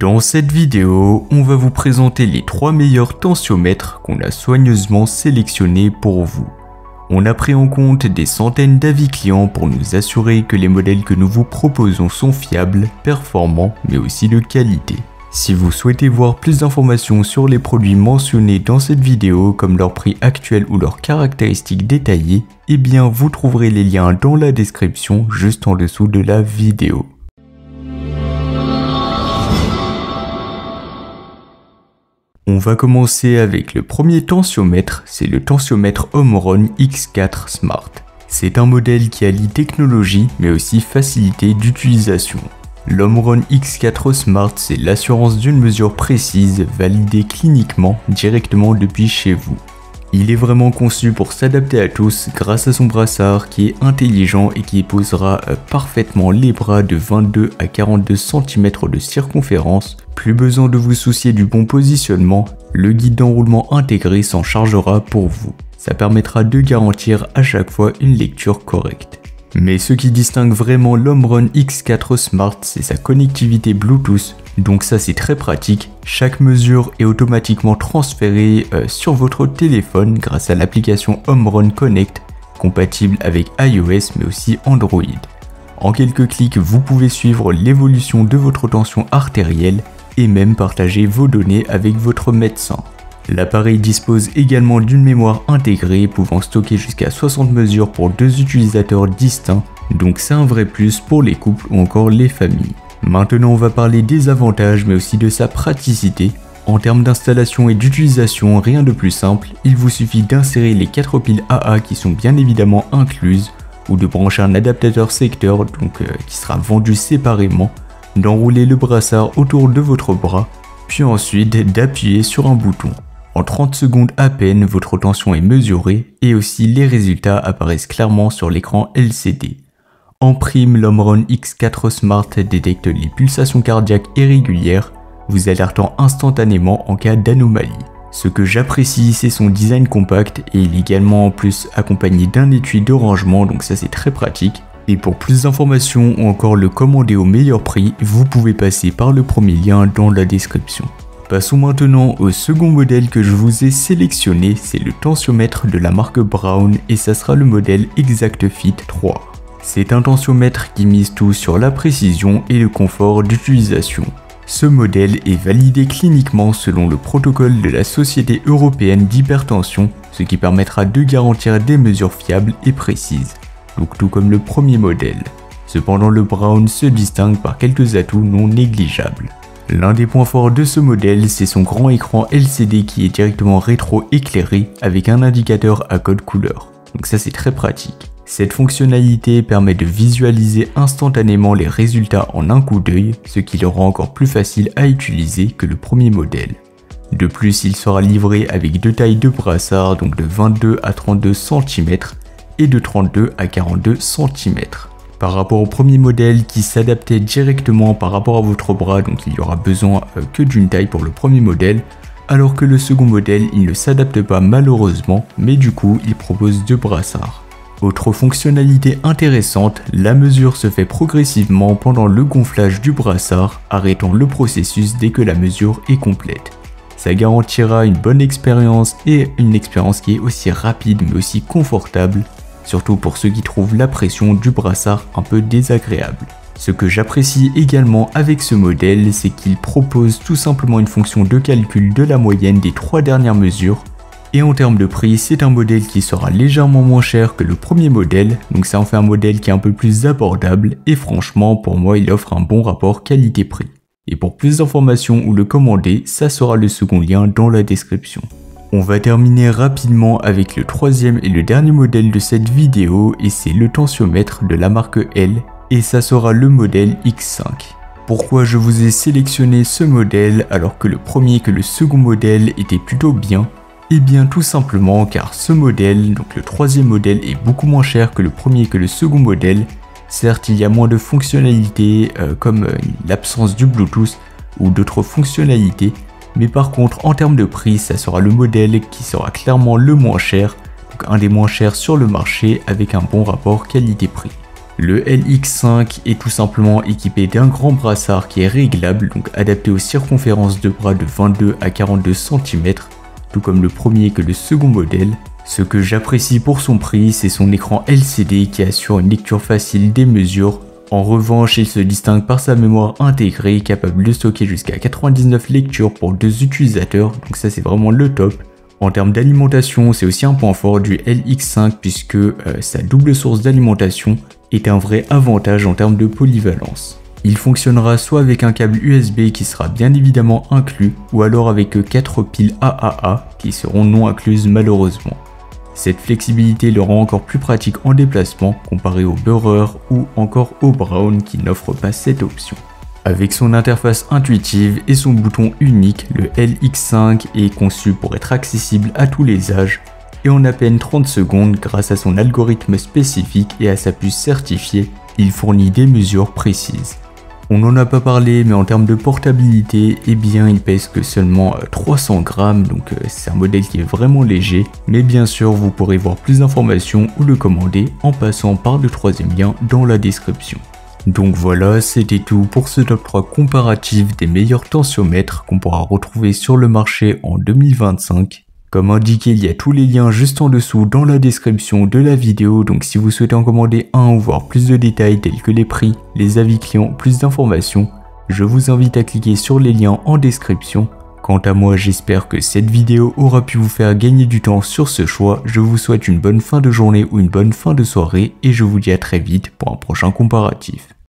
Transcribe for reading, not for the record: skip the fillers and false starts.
Dans cette vidéo, on va vous présenter les 3 meilleurs tensiomètres qu'on a soigneusement sélectionnés pour vous. On a pris en compte des centaines d'avis clients pour nous assurer que les modèles que nous vous proposons sont fiables, performants, mais aussi de qualité. Si vous souhaitez voir plus d'informations sur les produits mentionnés dans cette vidéo, comme leur prix actuel ou leurs caractéristiques détaillées, eh bien vous trouverez les liens dans la description juste en dessous de la vidéo. On va commencer avec le premier tensiomètre, c'est le tensiomètre Omron X4 Smart. C'est un modèle qui allie technologie mais aussi facilité d'utilisation. L'Omron X4 Smart, c'est l'assurance d'une mesure précise, validée cliniquement directement depuis chez vous. Il est vraiment conçu pour s'adapter à tous grâce à son brassard qui est intelligent et qui épousera parfaitement les bras de 22 à 42 cm de circonférence. Plus besoin de vous soucier du bon positionnement, le guide d'enroulement intégré s'en chargera pour vous. Ça permettra de garantir à chaque fois une lecture correcte. Mais ce qui distingue vraiment l'Omron X4 Smart, c'est sa connectivité Bluetooth. Donc ça c'est très pratique, chaque mesure est automatiquement transférée sur votre téléphone grâce à l'application Omron Connect, compatible avec iOS mais aussi Android. En quelques clics, vous pouvez suivre l'évolution de votre tension artérielle et même partager vos données avec votre médecin. L'appareil dispose également d'une mémoire intégrée pouvant stocker jusqu'à 60 mesures pour 2 utilisateurs distincts, donc c'est un vrai plus pour les couples ou encore les familles. Maintenant on va parler des avantages mais aussi de sa praticité. En termes d'installation et d'utilisation, rien de plus simple, il vous suffit d'insérer les 4 piles AA qui sont bien évidemment incluses, ou de brancher un adaptateur secteur qui sera vendu séparément, d'enrouler le brassard autour de votre bras, puis ensuite d'appuyer sur un bouton. En 30 secondes à peine, votre tension est mesurée et aussi les résultats apparaissent clairement sur l'écran LCD. En prime, l'Omron X4 Smart détecte les pulsations cardiaques irrégulières, vous alertant instantanément en cas d'anomalie. Ce que j'apprécie, c'est son design compact et il est également en plus accompagné d'un étui de rangement, donc ça c'est très pratique. Et pour plus d'informations ou encore le commander au meilleur prix, vous pouvez passer par le premier lien dans la description. Passons maintenant au second modèle que je vous ai sélectionné, c'est le tensiomètre de la marque Braun et ça sera le modèle ExactFit 3. C'est un tensiomètre qui mise tout sur la précision et le confort d'utilisation. Ce modèle est validé cliniquement selon le protocole de la Société européenne d'hypertension, ce qui permettra de garantir des mesures fiables et précises, donc tout comme le premier modèle. Cependant, le Braun se distingue par quelques atouts non négligeables. L'un des points forts de ce modèle, c'est son grand écran LCD qui est directement rétro-éclairé avec un indicateur à code couleur. Donc ça c'est très pratique. Cette fonctionnalité permet de visualiser instantanément les résultats en un coup d'œil, ce qui le rend encore plus facile à utiliser que le premier modèle. De plus, il sera livré avec 2 tailles de brassard, donc de 22 à 32 cm et de 32 à 42 cm. Par rapport au premier modèle qui s'adaptait directement par rapport à votre bras, donc il y aura besoin que d'une taille pour le premier modèle, alors que le second modèle il ne s'adapte pas malheureusement, mais du coup il propose 2 brassards. Autre fonctionnalité intéressante, la mesure se fait progressivement pendant le gonflage du brassard, arrêtant le processus dès que la mesure est complète. Ça garantira une bonne expérience et une expérience qui est aussi rapide mais aussi confortable, surtout pour ceux qui trouvent la pression du brassard un peu désagréable. Ce que j'apprécie également avec ce modèle, c'est qu'il propose tout simplement une fonction de calcul de la moyenne des 3 dernières mesures. Et en termes de prix, c'est un modèle qui sera légèrement moins cher que le premier modèle, donc ça en fait un modèle qui est un peu plus abordable et franchement pour moi il offre un bon rapport qualité-prix. Et pour plus d'informations ou le commander, ça sera le second lien dans la description. On va terminer rapidement avec le troisième et le dernier modèle de cette vidéo et c'est le tensiomètre de la marque L et ça sera le modèle X5. Pourquoi je vous ai sélectionné ce modèle alors que le premier et le second modèle étaient plutôt bien? Eh bien tout simplement car ce modèle, donc le troisième modèle est beaucoup moins cher que le premier et le second modèle. Certes il y a moins de fonctionnalités comme l'absence du Bluetooth ou d'autres fonctionnalités, mais par contre en termes de prix ça sera le modèle qui sera clairement le moins cher, donc un des moins chers sur le marché avec un bon rapport qualité-prix. Le LX5 est tout simplement équipé d'un grand brassard qui est réglable, donc adapté aux circonférences de bras de 22 à 42 cm, tout comme le premier que le second modèle. Ce que j'apprécie pour son prix, c'est son écran LCD qui assure une lecture facile des mesures. En revanche, il se distingue par sa mémoire intégrée, capable de stocker jusqu'à 99 lectures pour 2 utilisateurs, donc ça c'est vraiment le top. En termes d'alimentation, c'est aussi un point fort du LX5 puisque sa double source d'alimentation est un vrai avantage en termes de polyvalence. Il fonctionnera soit avec un câble USB qui sera bien évidemment inclus, ou alors avec 4 piles AAA qui seront non incluses malheureusement. Cette flexibilité le rend encore plus pratique en déplacement comparé au Burrer ou encore au Braun qui n'offre pas cette option. Avec son interface intuitive et son bouton unique, le LX5 est conçu pour être accessible à tous les âges et en à peine 30 secondes grâce à son algorithme spécifique et à sa puce certifiée, il fournit des mesures précises. On n'en a pas parlé, mais en termes de portabilité, eh bien il pèse que seulement 300 grammes, donc c'est un modèle qui est vraiment léger. Mais bien sûr, vous pourrez voir plus d'informations ou le commander en passant par le troisième lien dans la description. Donc voilà, c'était tout pour ce top 3 comparatif des meilleurs tensiomètres qu'on pourra retrouver sur le marché en 2025. Comme indiqué, il y a tous les liens juste en dessous dans la description de la vidéo, donc si vous souhaitez en commander un ou voir plus de détails tels que les prix, les avis clients, plus d'informations, je vous invite à cliquer sur les liens en description. Quant à moi, j'espère que cette vidéo aura pu vous faire gagner du temps sur ce choix. Je vous souhaite une bonne fin de journée ou une bonne fin de soirée et je vous dis à très vite pour un prochain comparatif.